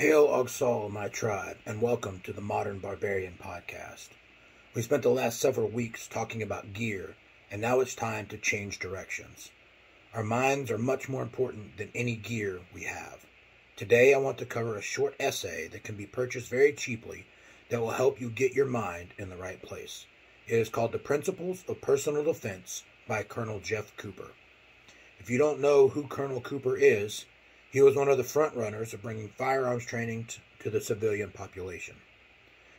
Hail Ogsal, my tribe, and welcome to the Modern Barbarian Podcast. We spent the last several weeks talking about gear, and now it's time to change directions. Our minds are much more important than any gear we have. Today I want to cover a short essay that can be purchased very cheaply that will help you get your mind in the right place. It is called The Principles of Personal Defense by Colonel Jeff Cooper. If you don't know who Colonel Cooper is, he was one of the front runners of bringing firearms training to the civilian population.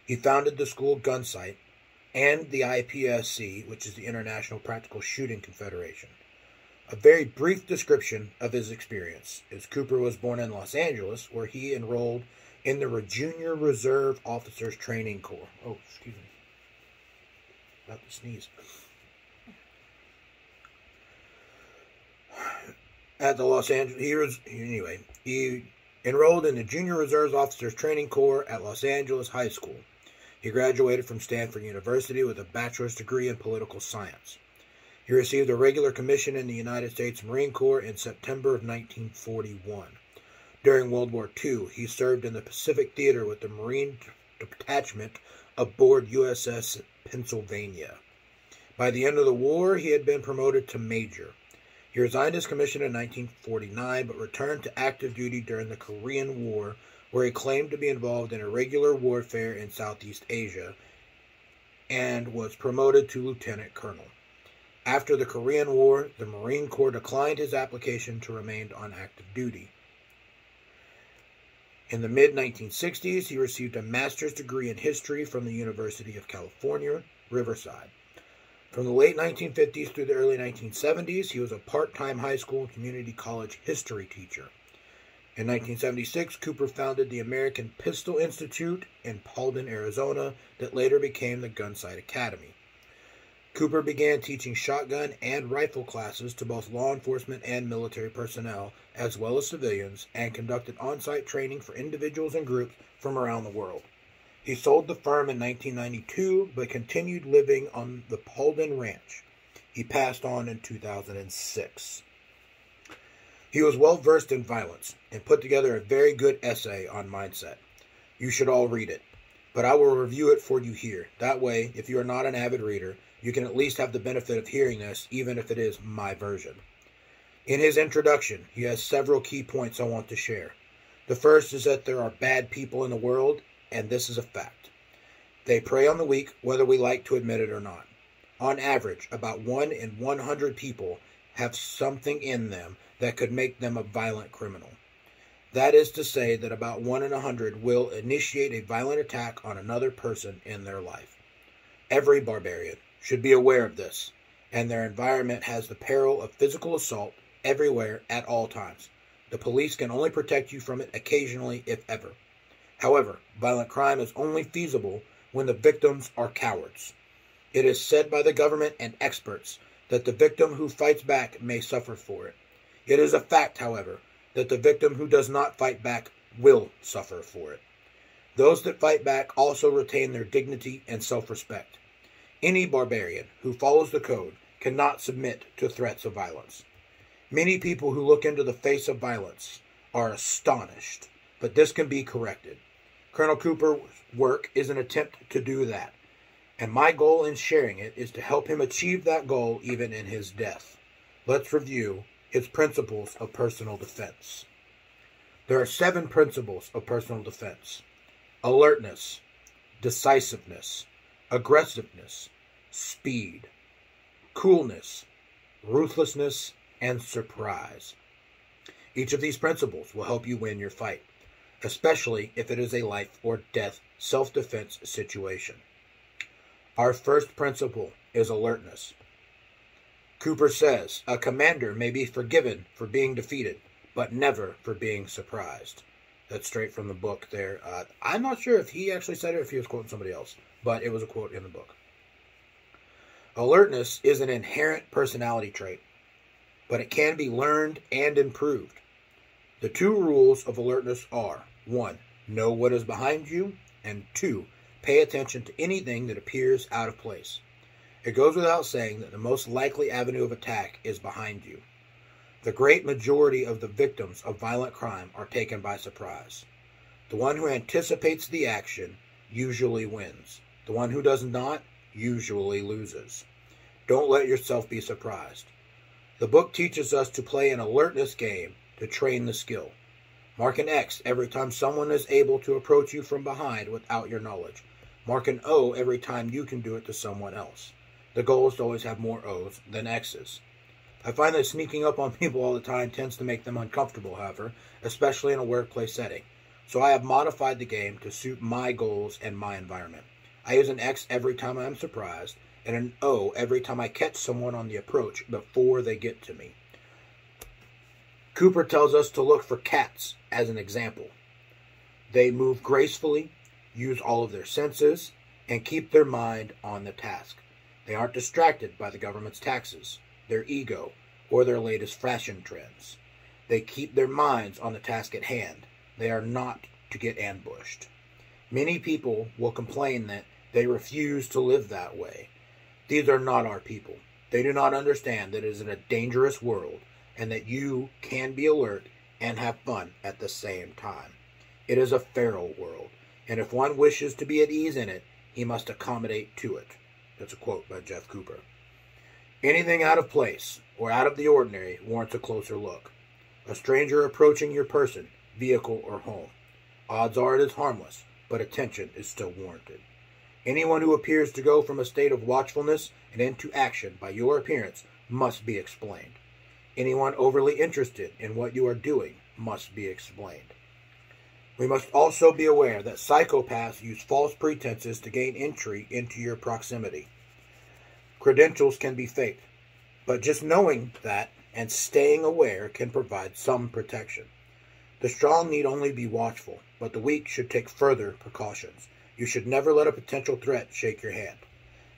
He founded the school Gunsight and the IPSC, which is the International Practical Shooting Confederation. A very brief description of his experience is Cooper was born in Los Angeles, where he enrolled in the Junior Reserve Officers Training Corps. Oh, excuse me. About to sneeze. At the Los Angeles, he enrolled in the Junior Reserve Officers Training Corps at Los Angeles High School. He graduated from Stanford University with a bachelor's degree in political science. He received a regular commission in the United States Marine Corps in September of 1941. During World War II, he served in the Pacific Theater with the Marine Detachment aboard USS Pennsylvania. By the end of the war, he had been promoted to major. He resigned his commission in 1949, but returned to active duty during the Korean War, where he claimed to be involved in irregular warfare in Southeast Asia, and was promoted to lieutenant colonel. After the Korean War, the Marine Corps declined his application to remain on active duty. In the mid-1960s, he received a master's degree in history from the University of California, Riverside. From the late 1950s through the early 1970s, he was a part-time high school and community college history teacher. In 1976, Cooper founded the American Pistol Institute in Paulden, Arizona, that later became the Gunsight Academy. Cooper began teaching shotgun and rifle classes to both law enforcement and military personnel, as well as civilians, and conducted on-site training for individuals and groups from around the world. He sold the firm in 1992, but continued living on the Paulden Ranch. He passed on in 2006. He was well versed in violence and put together a very good essay on mindset. You should all read it, but I will review it for you here. That way, if you are not an avid reader, you can at least have the benefit of hearing this, even if it is my version. In his introduction, he has several key points I want to share. The first is that there are bad people in the world, and this is a fact. They prey on the weak, whether we like to admit it or not. On average, about 1 in 100 people have something in them that could make them a violent criminal. That is to say that about 1 in 100 will initiate a violent attack on another person in their life. Every barbarian should be aware of this, and their environment has the peril of physical assault everywhere at all times. The police can only protect you from it occasionally, if ever. However, violent crime is only feasible when the victims are cowards. It is said by the government and experts that the victim who fights back may suffer for it. It is a fact, however, that the victim who does not fight back will suffer for it. Those that fight back also retain their dignity and self-respect. Any barbarian who follows the code cannot submit to threats of violence. Many people who look into the face of violence are astonished, but this can be corrected. Colonel Cooper's work is an attempt to do that, and my goal in sharing it is to help him achieve that goal even in his death. Let's review his principles of personal defense. There are 7 principles of personal defense: alertness, decisiveness, aggressiveness, speed, coolness, ruthlessness, and surprise. Each of these principles will help you win your fight, especially if it is a life or death self-defense situation. Our first principle is alertness. Cooper says, a commander may be forgiven for being defeated, but never for being surprised. That's straight from the book there. I'm not sure if he actually said it or if he was quoting somebody else, but it was a quote in the book. Alertness is an inherent personality trait, but it can be learned and improved. The 2 rules of alertness are: 1, know what is behind you, and 2, pay attention to anything that appears out of place. It goes without saying that the most likely avenue of attack is behind you. The great majority of the victims of violent crime are taken by surprise. The one who anticipates the action usually wins. The one who does not usually loses. Don't let yourself be surprised. The book teaches us to play an alertness game to train the skill. Mark an X every time someone is able to approach you from behind without your knowledge. Mark an O every time you can do it to someone else. The goal is to always have more O's than X's. I find that sneaking up on people all the time tends to make them uncomfortable, however, especially in a workplace setting. So I have modified the game to suit my goals and my environment. I use an X every time I am surprised, and an O every time I catch someone on the approach before they get to me. Cooper tells us to look for cats as an example. They move gracefully, use all of their senses, and keep their mind on the task. They aren't distracted by the government's taxes, their ego, or their latest fashion trends. They keep their minds on the task at hand. They are not to get ambushed. Many people will complain that they refuse to live that way. These are not our people. They do not understand that it is in a dangerous world and that you can be alert and have fun at the same time. It is a feral world, and if one wishes to be at ease in it, he must accommodate to it. That's a quote by Jeff Cooper. Anything out of place or out of the ordinary warrants a closer look. A stranger approaching your person, vehicle, or home. Odds are it is harmless, but attention is still warranted. Anyone who appears to go from a state of watchfulness and into action by your appearance must be explained. Anyone overly interested in what you are doing must be explained. We must also be aware that psychopaths use false pretenses to gain entry into your proximity. Credentials can be faked, but just knowing that and staying aware can provide some protection. The strong need only be watchful, but the weak should take further precautions. You should never let a potential threat shake your hand.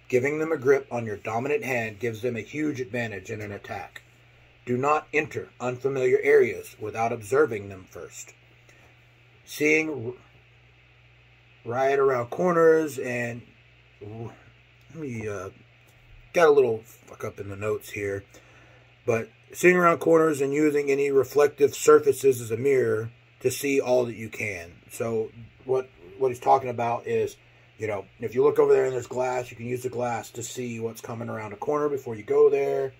Giving them a grip on your dominant hand gives them a huge advantage in an attack. Do not enter unfamiliar areas without observing them first. Seeing right around corners and... Let me... got a little fuck up in the notes here. But seeing around corners and using any reflective surfaces as a mirror to see all that you can. So what he's talking about is, you know, if you look over there and there's glass, you can use the glass to see what's coming around a corner before you go there.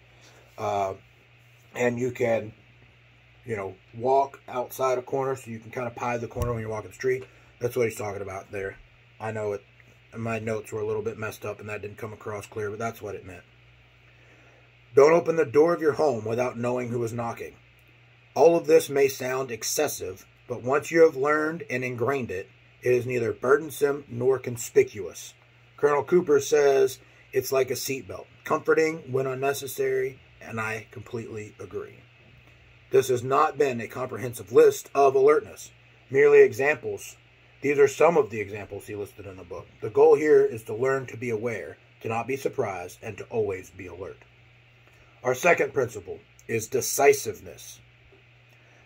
And you can, you know, walk outside a corner so you can kind of pie the corner when you're walking the street. That's what he's talking about there. I know it. My notes were a little bit messed up and that didn't come across clear, but that's what it meant. Don't open the door of your home without knowing who is knocking. All of this may sound excessive, but once you have learned and ingrained it, it is neither burdensome nor conspicuous. Colonel Cooper says it's like a seatbelt, comforting when unnecessary, and I completely agree. This has not been a comprehensive list of alertness, merely examples. These are some of the examples he listed in the book. The goal here is to learn to be aware, to not be surprised, and to always be alert. Our second principle is decisiveness.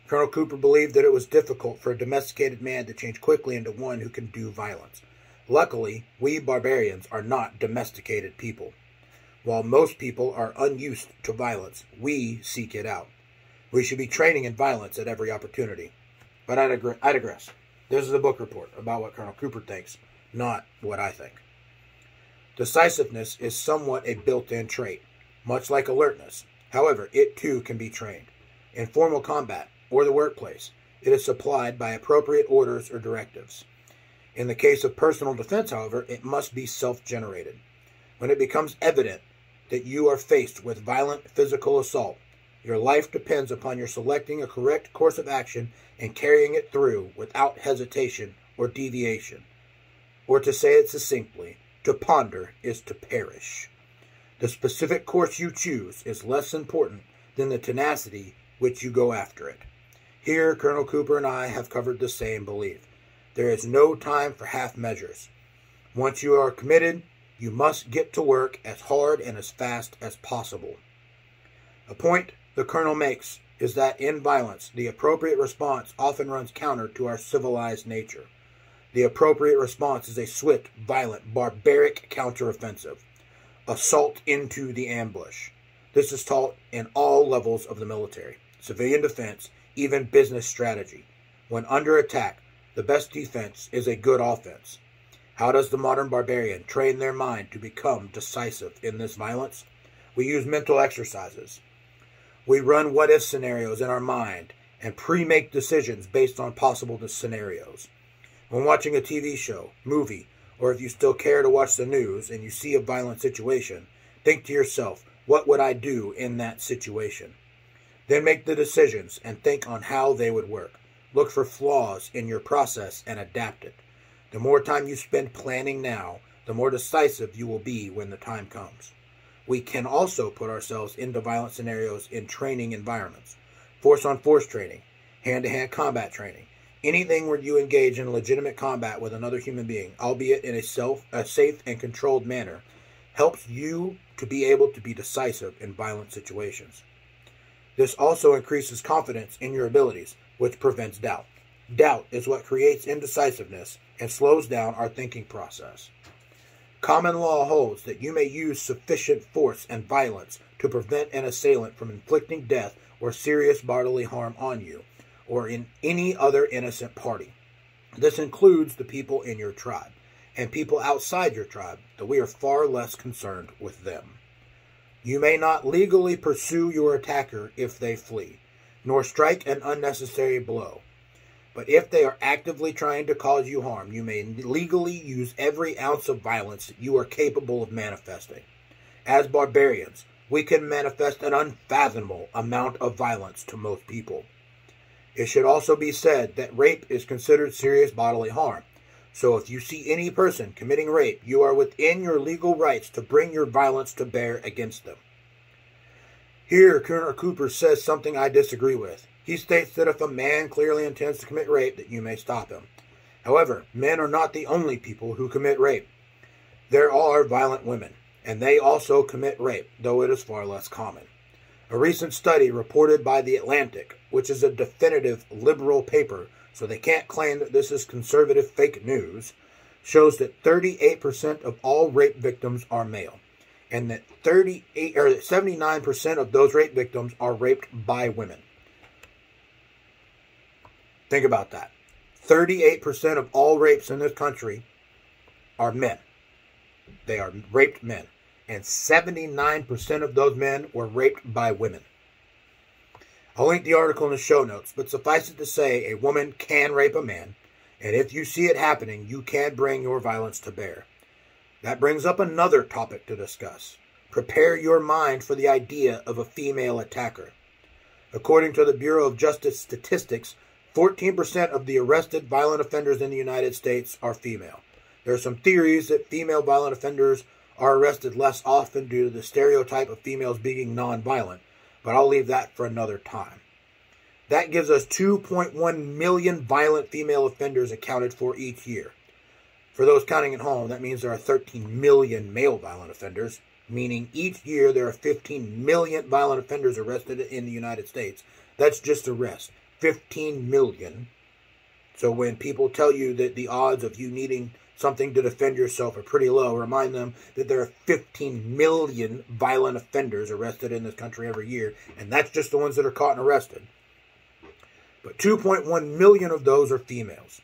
Colonel Cooper believed that it was difficult for a domesticated man to change quickly into one who can do violence. Luckily, we barbarians are not domesticated people. While most people are unused to violence, we seek it out. We should be training in violence at every opportunity. But I digress. This is a book report about what Colonel Cooper thinks, not what I think. Decisiveness is somewhat a built-in trait, much like alertness. However, it too can be trained. In formal combat, or the workplace, it is supplied by appropriate orders or directives. In the case of personal defense, however, it must be self-generated. When it becomes evident that you are faced with violent physical assault, your life depends upon your selecting a correct course of action and carrying it through without hesitation or deviation. Or to say it succinctly, to ponder is to perish. The specific course you choose is less important than the tenacity which you go after it. Here, Colonel Cooper and I have covered the same belief. There is no time for half measures. Once you are committed, you must get to work as hard and as fast as possible. A point the Colonel makes is that in violence, the appropriate response often runs counter to our civilized nature. The appropriate response is a swift, violent, barbaric counteroffensive. Assault into the ambush. This is taught in all levels of the military, civilian defense, even business strategy. When under attack, the best defense is a good offense. How does the modern barbarian train their mind to become decisive in this violence? We use mental exercises. We run what-if scenarios in our mind and pre-make decisions based on possible scenarios. When watching a TV show, movie, or if you still care to watch the news and you see a violent situation, think to yourself, what would I do in that situation? Then make the decisions and think on how they would work. Look for flaws in your process and adapt it. The more time you spend planning now, the more decisive you will be when the time comes. We can also put ourselves into violent scenarios in training environments. Force-on-force training, hand-to-hand combat training, anything where you engage in legitimate combat with another human being, albeit in a safe and controlled manner, helps you to be able to be decisive in violent situations. This also increases confidence in your abilities, which prevents doubt. Doubt is what creates indecisiveness and slows down our thinking process. Common law holds that you may use sufficient force and violence to prevent an assailant from inflicting death or serious bodily harm on you or in any other innocent party. This includes the people in your tribe and people outside your tribe, though we are far less concerned with them. You may not legally pursue your attacker if they flee, nor strike an unnecessary blow. But if they are actively trying to cause you harm, you may legally use every ounce of violence that you are capable of manifesting. As barbarians, we can manifest an unfathomable amount of violence to most people. It should also be said that rape is considered serious bodily harm. So if you see any person committing rape, you are within your legal rights to bring your violence to bear against them. Here, Colonel Cooper says something I disagree with. He states that if a man clearly intends to commit rape, that you may stop him. However, men are not the only people who commit rape. There are violent women, and they also commit rape, though it is far less common. A recent study reported by The Atlantic, which is a definitive liberal paper, so they can't claim that this is conservative fake news, shows that 38% of all rape victims are male, and that 79% of those rape victims are raped by women. Think about that. 38% of all rapes in this country are men. They are raped men. And 79% of those men were raped by women. I'll link the article in the show notes, but suffice it to say, a woman can rape a man, and if you see it happening, you can bring your violence to bear. That brings up another topic to discuss. Prepare your mind for the idea of a female attacker. According to the Bureau of Justice Statistics, 14% of the arrested violent offenders in the United States are female. There are some theories that female violent offenders are arrested less often due to the stereotype of females being nonviolent, but I'll leave that for another time. That gives us 2.1 million violent female offenders accounted for each year. For those counting at home, that means there are 13 million male violent offenders, meaning each year there are 15 million violent offenders arrested in the United States. That's just arrest. 15 million. So when people tell you that the odds of you needing something to defend yourself are pretty low, remind them that there are 15 million violent offenders arrested in this country every year, and that's just the ones that are caught and arrested. But 2.1 million of those are females.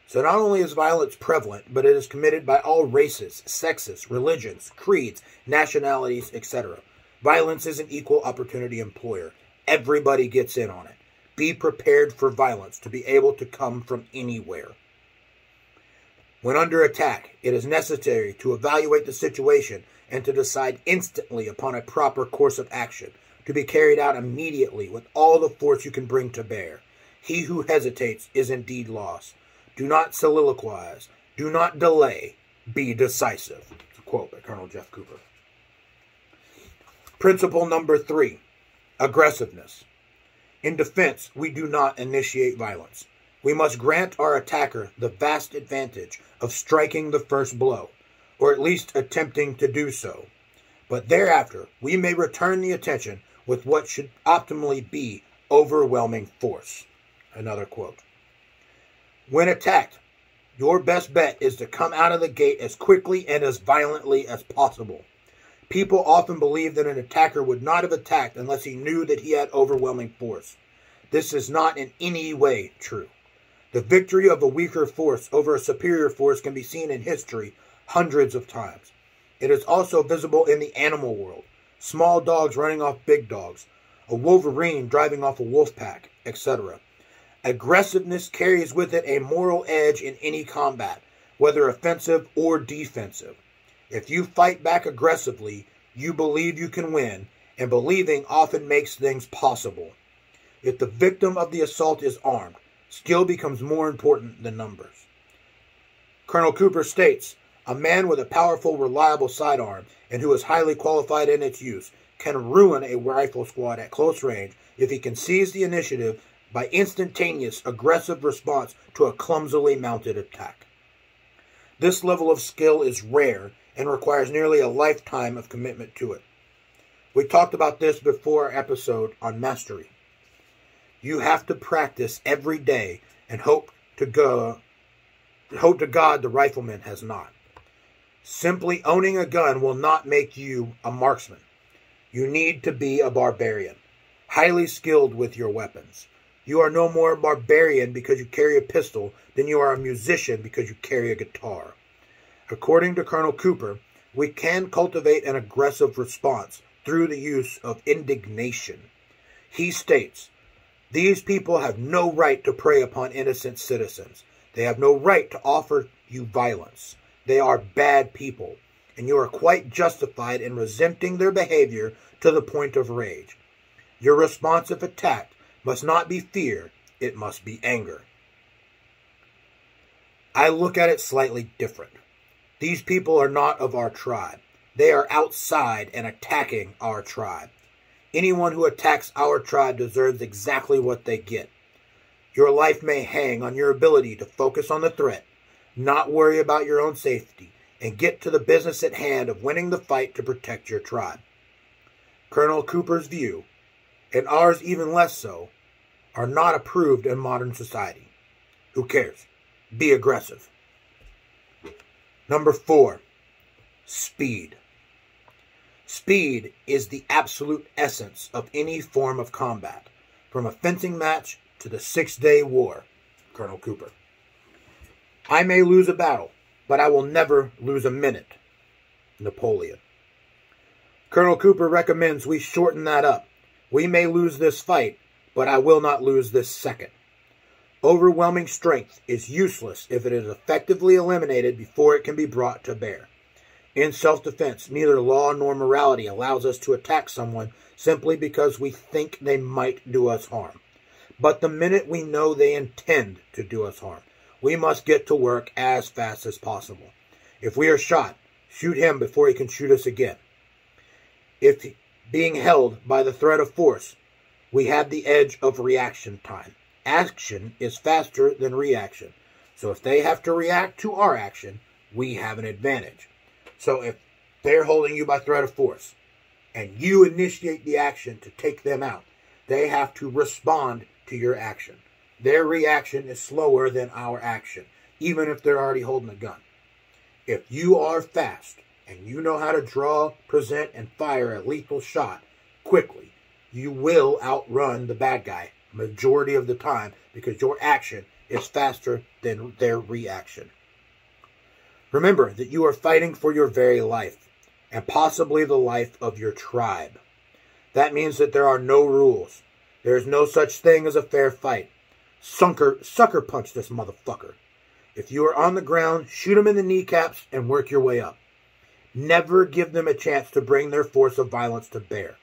So not only is violence prevalent, but it is committed by all races, sexes, religions, creeds, nationalities, etc. Violence is an equal opportunity employer. Everybody gets in on it. Be prepared for violence to be able to come from anywhere. When under attack, it is necessary to evaluate the situation and to decide instantly upon a proper course of action, to be carried out immediately with all the force you can bring to bear. He who hesitates is indeed lost. Do not soliloquize. Do not delay. Be decisive. It's a quote by Colonel Jeff Cooper. Principle number 3, aggressiveness. In defense, we do not initiate violence. We must grant our attacker the vast advantage of striking the first blow, or at least attempting to do so. But thereafter, we may return the attention with what should optimally be overwhelming force. Another quote. When attacked, your best bet is to come out of the gate as quickly and as violently as possible. People often believe that an attacker would not have attacked unless he knew that he had overwhelming force. This is not in any way true. The victory of a weaker force over a superior force can be seen in history hundreds of times. It is also visible in the animal world. Small dogs running off big dogs, a wolverine driving off a wolf pack, etc. Aggressiveness carries with it a moral edge in any combat, whether offensive or defensive. If you fight back aggressively, you believe you can win, and believing often makes things possible. If the victim of the assault is armed, skill becomes more important than numbers. Colonel Cooper states, a man with a powerful, reliable sidearm and who is highly qualified in its use can ruin a rifle squad at close range if he can seize the initiative by instantaneous, aggressive response to a clumsily mounted attack. This level of skill is rare and requires nearly a lifetime of commitment to it. We talked about this before our episode on mastery. You have to practice every day and hope to God the rifleman has not. Simply owning a gun will not make you a marksman. You need to be a barbarian, highly skilled with your weapons. You are no more a barbarian because you carry a pistol than you are a musician because you carry a guitar. According to Colonel Cooper, we can cultivate an aggressive response through the use of indignation. He states, these people have no right to prey upon innocent citizens. They have no right to offer you violence. They are bad people, and you are quite justified in resenting their behavior to the point of rage. Your response if attacked must not be fear, it must be anger. I look at it slightly different. These people are not of our tribe. They are outside and attacking our tribe. Anyone who attacks our tribe deserves exactly what they get. Your life may hang on your ability to focus on the threat, not worry about your own safety, and get to the business at hand of winning the fight to protect your tribe. Colonel Cooper's view, and ours even less so, are not approved in modern society. Who cares? Be aggressive. Number 4, speed. Speed is the absolute essence of any form of combat, from a fencing match to the 6-day war. Colonel Cooper. I may lose a battle, but I will never lose a minute. Napoleon. Colonel Cooper recommends we shorten that up. We may lose this fight, but I will not lose this second. Overwhelming strength is useless if it is effectively eliminated before it can be brought to bear. In self-defense, neither law nor morality allows us to attack someone simply because we think they might do us harm. But the minute we know they intend to do us harm, we must get to work as fast as possible. If we are shot, shoot him before he can shoot us again. If being held by the threat of force, we have the edge of reaction time. Action is faster than reaction. So if they have to react to our action, we have an advantage. So if they're holding you by threat of force, and you initiate the action to take them out, they have to respond to your action. Their reaction is slower than our action, even if they're already holding a gun. If you are fast, and you know how to draw, present, and fire a lethal shot quickly, you will outrun the bad guy majority of the time because your action is faster than their reaction. Remember that you are fighting for your very life, and possibly the life of your tribe. That means that there are no rules. There is no such thing as a fair fight. Sucker punch this motherfucker. If you are on the ground, shoot him in the kneecaps and work your way up. Never give them a chance to bring their force of violence to bear.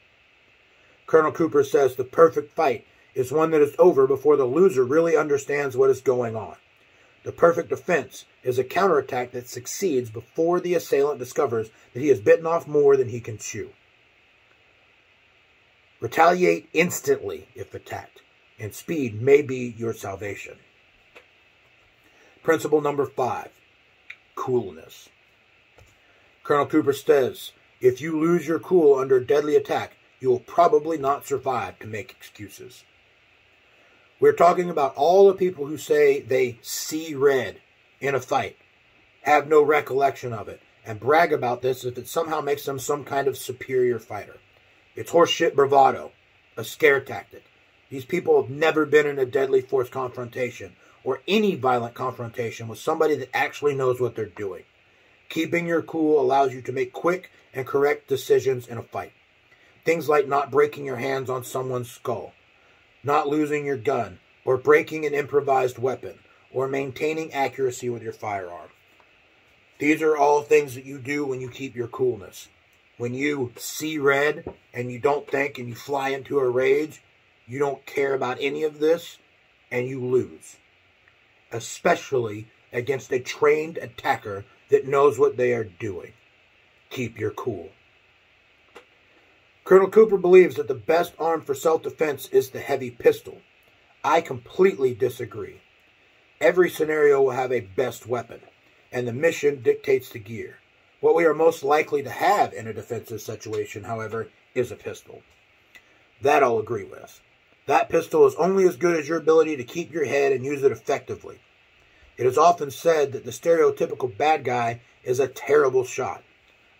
Colonel Cooper says the perfect fight is one that is over before the loser really understands what is going on. The perfect defense is a counterattack that succeeds before the assailant discovers that he has bitten off more than he can chew. Retaliate instantly if attacked, and speed may be your salvation. Principle number 5, coolness. Colonel Cooper says, if you lose your cool under a deadly attack, you will probably not survive to make excuses. We're talking about all the people who say they see red in a fight, have no recollection of it, and brag about this if it somehow makes them some kind of superior fighter. It's horseshit bravado, a scare tactic. These people have never been in a deadly force confrontation or any violent confrontation with somebody that actually knows what they're doing. Keeping your cool allows you to make quick and correct decisions in a fight. Things like not breaking your hands on someone's skull, not losing your gun, or breaking an improvised weapon, or maintaining accuracy with your firearm. These are all things that you do when you keep your coolness. When you see red and you don't think and you fly into a rage, you don't care about any of this and you lose. Especially against a trained attacker that knows what they are doing. Keep your cool. Colonel Cooper believes that the best arm for self-defense is the heavy pistol. I completely disagree. Every scenario will have a best weapon, and the mission dictates the gear. What we are most likely to have in a defensive situation, however, is a pistol. That I'll agree with. That pistol is only as good as your ability to keep your head and use it effectively. It is often said that the stereotypical bad guy is a terrible shot.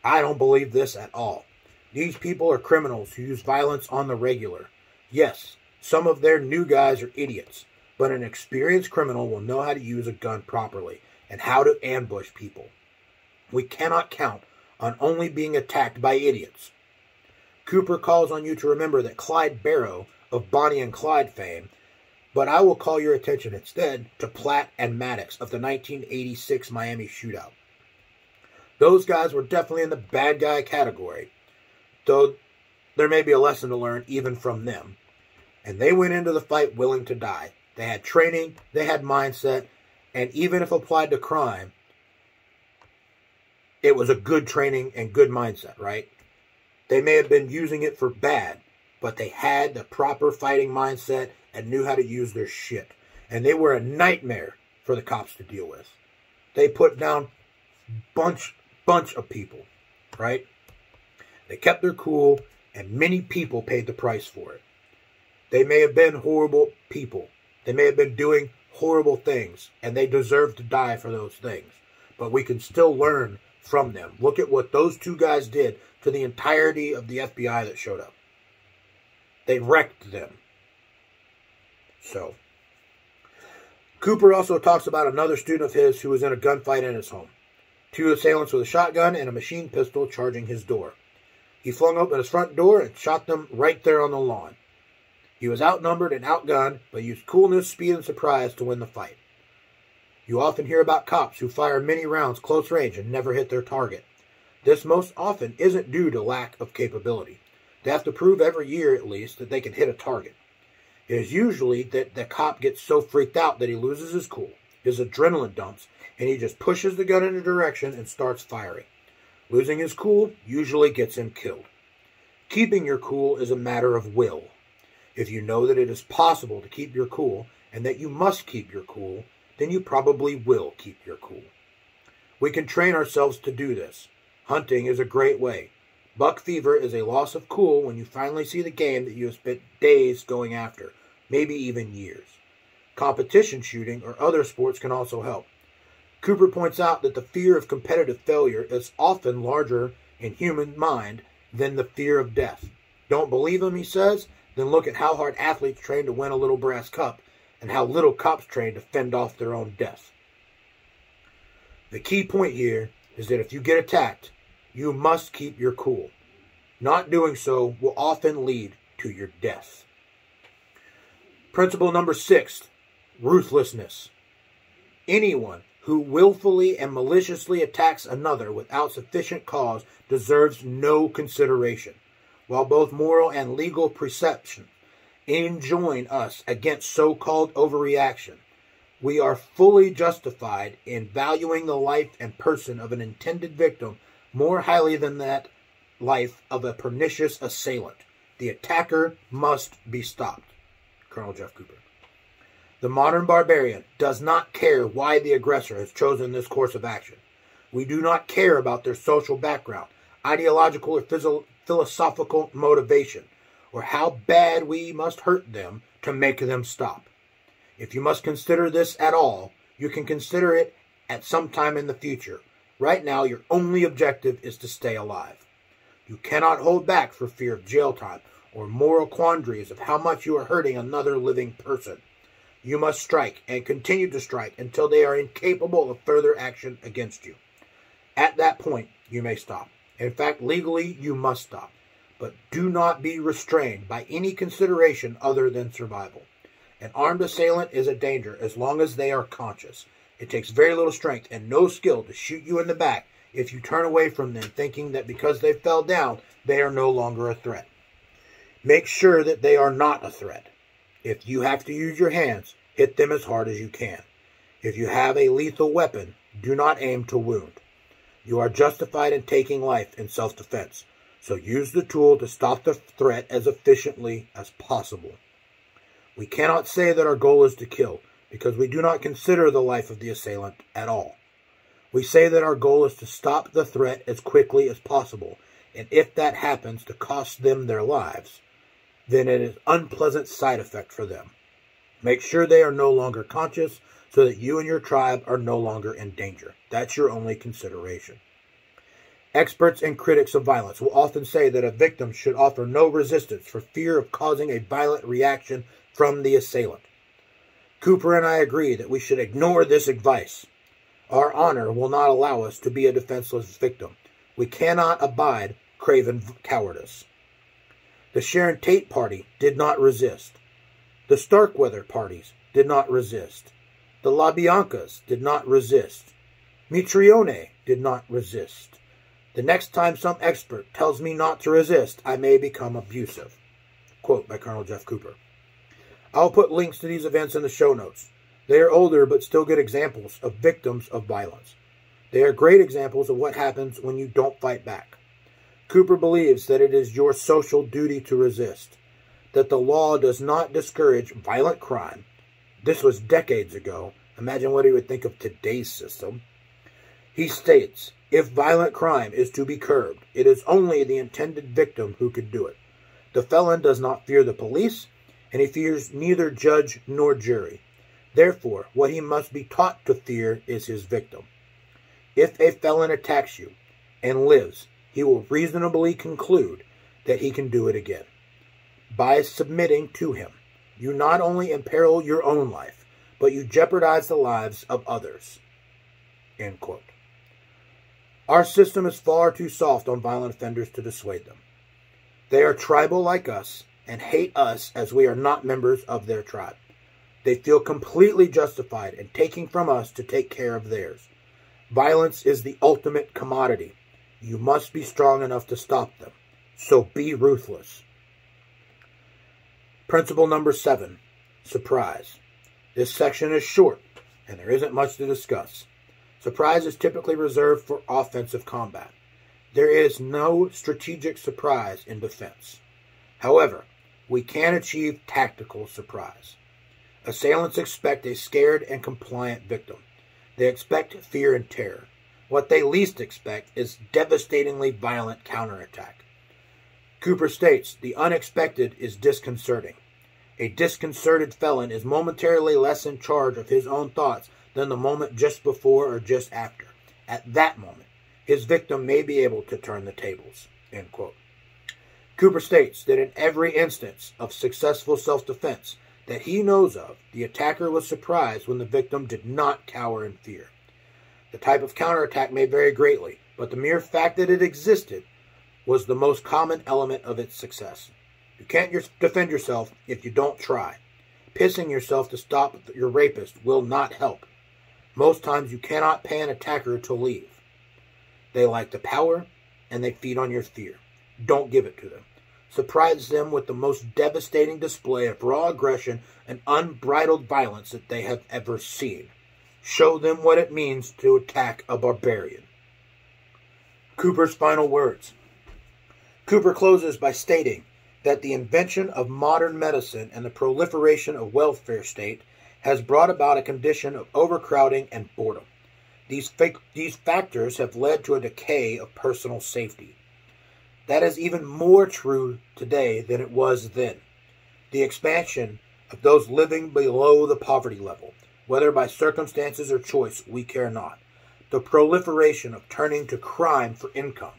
I don't believe this at all. These people are criminals who use violence on the regular. Yes, some of their new guys are idiots, but an experienced criminal will know how to use a gun properly and how to ambush people. We cannot count on only being attacked by idiots. Cooper calls on you to remember that Clyde Barrow of Bonnie and Clyde fame, but I will call your attention instead to Platt and Maddox of the 1986 Miami shootout. Those guys were definitely in the bad guy category, though there may be a lesson to learn even from them. And they went into the fight willing to die. They had training, they had mindset, and even if applied to crime, it was a good training and good mindset, right? They may have been using it for bad, but they had the proper fighting mindset and knew how to use their shit. And they were a nightmare for the cops to deal with. They put down bunch of people, right? They kept their cool, and many people paid the price for it. They may have been horrible people. They may have been doing horrible things, and they deserve to die for those things. But we can still learn from them. Look at what those two guys did to the entirety of the FBI that showed up. They wrecked them. So, Cooper also talks about another student of his who was in a gunfight in his home. Two assailants with a shotgun and a machine pistol charging his door. He flung open his front door and shot them right there on the lawn. He was outnumbered and outgunned, but used coolness, speed, and surprise to win the fight. You often hear about cops who fire many rounds close range and never hit their target. This most often isn't due to lack of capability. They have to prove every year at least that they can hit a target. It is usually that the cop gets so freaked out that he loses his cool, his adrenaline dumps, and he just pushes the gun in a direction and starts firing. Losing his cool usually gets him killed. Keeping your cool is a matter of will. If you know that it is possible to keep your cool and that you must keep your cool, then you probably will keep your cool. We can train ourselves to do this. Hunting is a great way. Buck fever is a loss of cool when you finally see the game that you have spent days going after, maybe even years. Competition shooting or other sports can also help. Cooper points out that the fear of competitive failure is often larger in human mind than the fear of death. Don't believe him, he says? Then look at how hard athletes train to win a little brass cup and how little cops train to fend off their own death. The key point here is that if you get attacked, you must keep your cool. Not doing so will often lead to your death. Principle number 6, ruthlessness. Anyone who willfully and maliciously attacks another without sufficient cause deserves no consideration, while both moral and legal perception enjoin us against so-called overreaction. We are fully justified in valuing the life and person of an intended victim more highly than that life of a pernicious assailant. The attacker must be stopped. Colonel Jeff Cooper. The modern barbarian does not care why the aggressor has chosen this course of action. We do not care about their social background, ideological or philosophical motivation, or how bad we must hurt them to make them stop. If you must consider this at all, you can consider it at some time in the future. Right now, your only objective is to stay alive. You cannot hold back for fear of jail time or moral quandaries of how much you are hurting another living person. You must strike and continue to strike until they are incapable of further action against you. At that point, you may stop. In fact, legally, you must stop. But do not be restrained by any consideration other than survival. An armed assailant is a danger as long as they are conscious. It takes very little strength and no skill to shoot you in the back if you turn away from them thinking that because they fell down, they are no longer a threat. Make sure that they are not a threat. If you have to use your hands, hit them as hard as you can. If you have a lethal weapon, do not aim to wound. You are justified in taking life in self-defense, so use the tool to stop the threat as efficiently as possible. We cannot say that our goal is to kill, because we do not consider the life of the assailant at all. We say that our goal is to stop the threat as quickly as possible, and if that happens to cost them their lives, then it is an unpleasant side effect for them. Make sure they are no longer conscious so that you and your tribe are no longer in danger. That's your only consideration. Experts and critics of violence will often say that a victim should offer no resistance for fear of causing a violent reaction from the assailant. Cooper and I agree that we should ignore this advice. Our honor will not allow us to be a defenseless victim. We cannot abide craven cowardice. The Sharon Tate party did not resist. The Starkweather parties did not resist. The LaBiancas did not resist. Mitrione did not resist. The next time some expert tells me not to resist, I may become abusive. Quote by Colonel Jeff Cooper. I'll put links to these events in the show notes. They are older but still good examples of victims of violence. They are great examples of what happens when you don't fight back. Cooper believes that it is your social duty to resist, that the law does not discourage violent crime. This was decades ago. Imagine what he would think of today's system. He states, if violent crime is to be curbed, it is only the intended victim who could do it. The felon does not fear the police, and he fears neither judge nor jury. Therefore, what he must be taught to fear is his victim. If a felon attacks you and lives, he will reasonably conclude that he can do it again. By submitting to him, you not only imperil your own life, but you jeopardize the lives of others. End quote. Our system is far too soft on violent offenders to dissuade them. They are tribal like us and hate us as we are not members of their tribe. They feel completely justified in taking from us to take care of theirs. Violence is the ultimate commodity. You must be strong enough to stop them. So be ruthless. Principle number 7, surprise. This section is short, and there isn't much to discuss. Surprise is typically reserved for offensive combat. There is no strategic surprise in defense. However, we can achieve tactical surprise. Assailants expect a scared and compliant victim. They expect fear and terror. What they least expect is devastatingly violent counterattack. Cooper states, the unexpected is disconcerting. A disconcerted felon is momentarily less in charge of his own thoughts than the moment just before or just after. At that moment, his victim may be able to turn the tables. End quote. Cooper states that in every instance of successful self-defense that he knows of, the attacker was surprised when the victim did not cower in fear. The type of counterattack may vary greatly, but the mere fact that it existed was the most common element of its success. You can't defend yourself if you don't try. Pissing yourself to stop your rapist will not help. Most times you cannot pay an attacker to leave. They like the power, and they feed on your fear. Don't give it to them. Surprise them with the most devastating display of raw aggression and unbridled violence that they have ever seen. Show them what it means to attack a barbarian. Cooper's final words. Cooper closes by stating that the invention of modern medicine and the proliferation of welfare state has brought about a condition of overcrowding and boredom. These factors have led to a decay of personal safety. That is even more true today than it was then. The expansion of those living below the poverty level, whether by circumstances or choice, we care not. The proliferation of turning to crime for income,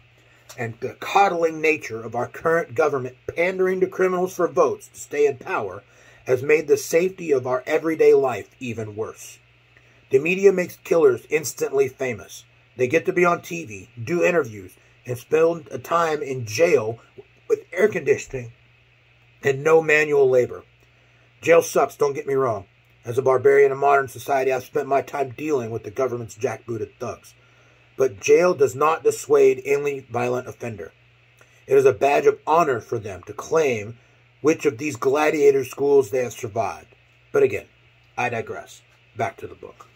and the coddling nature of our current government pandering to criminals for votes to stay in power has made the safety of our everyday life even worse. The media makes killers instantly famous. They get to be on TV, do interviews, and spend a time in jail with air conditioning and no manual labor. Jail sucks, don't get me wrong. As a barbarian in modern society, I've spent my time dealing with the government's jackbooted thugs. But jail does not dissuade any violent offender. It is a badge of honor for them to claim which of these gladiator schools they have survived. But again, I digress. Back to the book.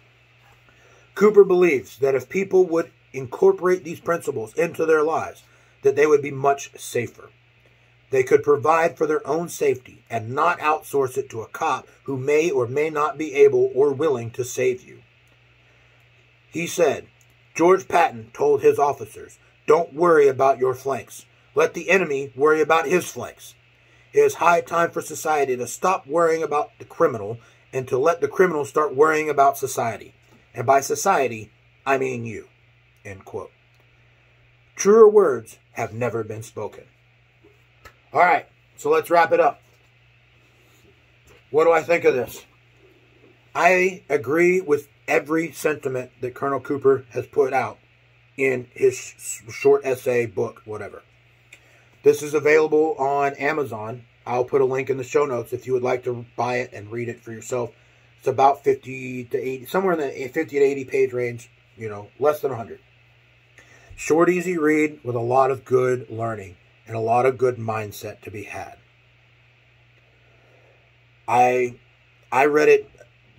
Cooper believes that if people would incorporate these principles into their lives, that they would be much safer. They could provide for their own safety and not outsource it to a cop who may or may not be able or willing to save you. He said, George Patton told his officers, "Don't worry about your flanks. Let the enemy worry about his flanks." It is high time for society to stop worrying about the criminal and to let the criminal start worrying about society. And by society, I mean you. End quote. Truer words have never been spoken. All right, so let's wrap it up. What do I think of this? I agree with every sentiment that Colonel Cooper has put out in his short essay, book, whatever. This is available on Amazon. I'll put a link in the show notes if you would like to buy it and read it for yourself. It's about 50 to 80, somewhere in the 50 to 80 page range, less than 100. Short, easy read with a lot of good learning and a lot of good mindset to be had. I read it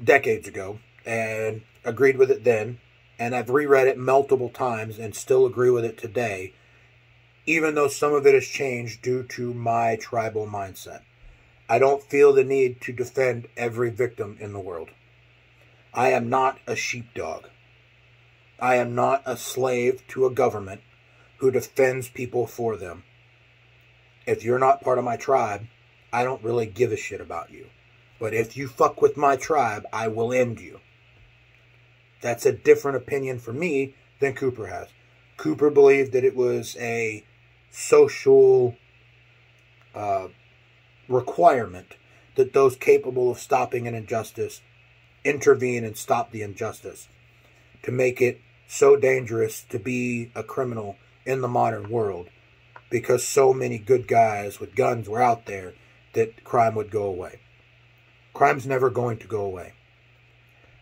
decades ago and agreed with it then, and I've reread it multiple times and still agree with it today, even though some of it has changed due to my tribal mindset. I don't feel the need to defend every victim in the world. I am not a sheepdog. I am not a slave to a government who defends people for them. If you're not part of my tribe, I don't really give a shit about you. But if you fuck with my tribe, I will end you. That's a different opinion for me than Cooper has. Cooper believed that it was a social requirement that those capable of stopping an injustice intervene and stop the injustice, to make it so dangerous to be a criminal in the modern world, because so many good guys with guns were out there, that crime would go away. Crime's never going to go away.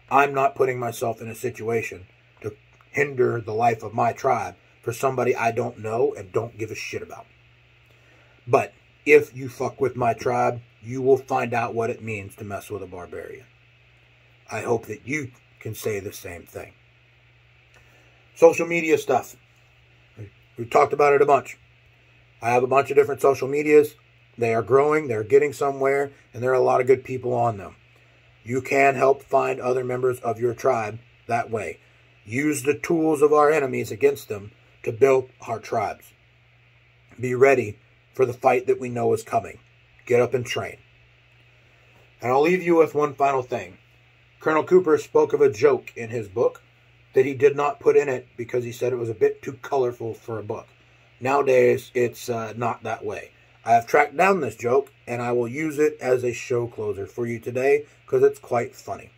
I'm not putting myself in a situation to hinder the life of my tribe for somebody I don't know and don't give a shit about. But if you fuck with my tribe, you will find out what it means to mess with a barbarian. I hope that you can say the same thing. Social media stuff. We've talked about it a bunch. I have a bunch of different social medias. They are growing, they're getting somewhere, and there are a lot of good people on them. You can help find other members of your tribe that way. Use the tools of our enemies against them to build our tribes. Be ready for the fight that we know is coming. Get up and train. And I'll leave you with one final thing. Colonel Cooper spoke of a joke in his book that he did not put in it because he said it was a bit too colorful for a book. Nowadays, it's not that way. I have tracked down this joke, and I will use it as a show closer for you today because it's quite funny.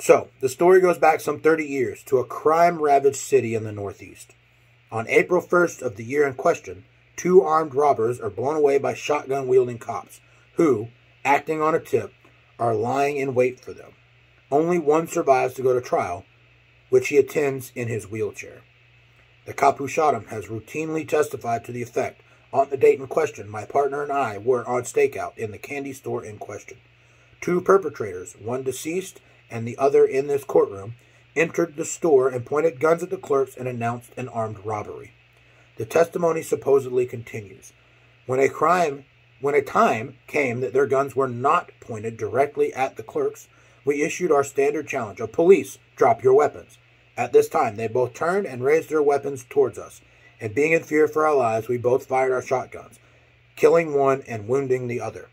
So, the story goes back some 30 years to a crime-ravaged city in the Northeast. On April 1st of the year in question, 2 armed robbers are blown away by shotgun-wielding cops who, acting on a tip, are lying in wait for them. Only one survives to go to trial, which he attends in his wheelchair. The cop who shot him has routinely testified to the effect. On the date in question, my partner and I were on stakeout in the candy store in question. 2 perpetrators, one deceased and the other in this courtroom, entered the store and pointed guns at the clerks and announced an armed robbery. The testimony supposedly continues. When a time came that their guns were not pointed directly at the clerks, we issued our standard challenge of police, drop your weapons. At this time, they both turned and raised their weapons towards us, and being in fear for our lives, we both fired our shotguns, killing one and wounding the other.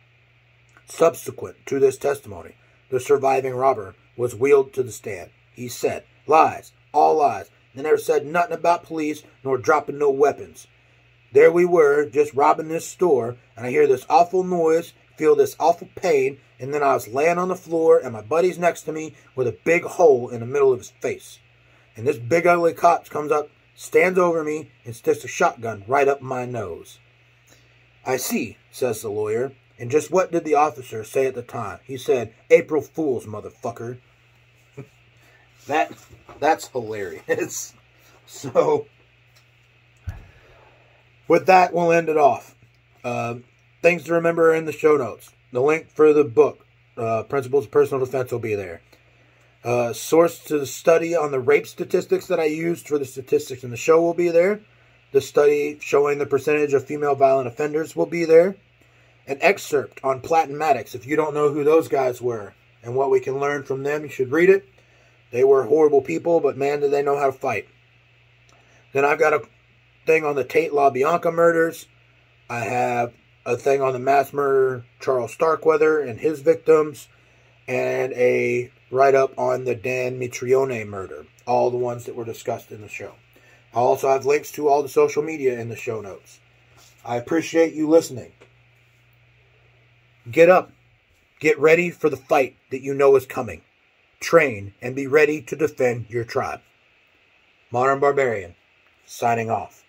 Subsequent to this testimony, the surviving robber was wheeled to the stand. He said, "Lies, all lies. They never said nothing about police, nor dropping no weapons. There we were, just robbing this store, and I hear this awful noise, feel this awful pain, and then I was laying on the floor, and my buddy's next to me with a big hole in the middle of his face. And this big ugly cop comes up, stands over me, and sticks a shotgun right up my nose. I see, says the lawyer. And just what did the officer say at the time? He said, April Fool's, motherfucker. That's hilarious. So, with that, we'll end it off. Things to remember in the show notes. The link for the book, Principles of Personal Defense, will be there. Source to the study on the rape statistics that I used for the statistics in the show will be there. The study showing the percentage of female violent offenders will be there. An excerpt on Platt and Maddox. If you don't know who those guys were and what we can learn from them, you should read it. They were horrible people, but man, did they know how to fight. Then I've got a thing on the Tate LaBianca murders. I have a thing on the mass murderer Charles Starkweather and his victims, and a write-up on the Dan Mitrione murder, all the ones that were discussed in the show. I also have links to all the social media in the show notes. I appreciate you listening. Get up. Get ready for the fight that you know is coming. Train and be ready to defend your tribe. Modern Barbarian, signing off.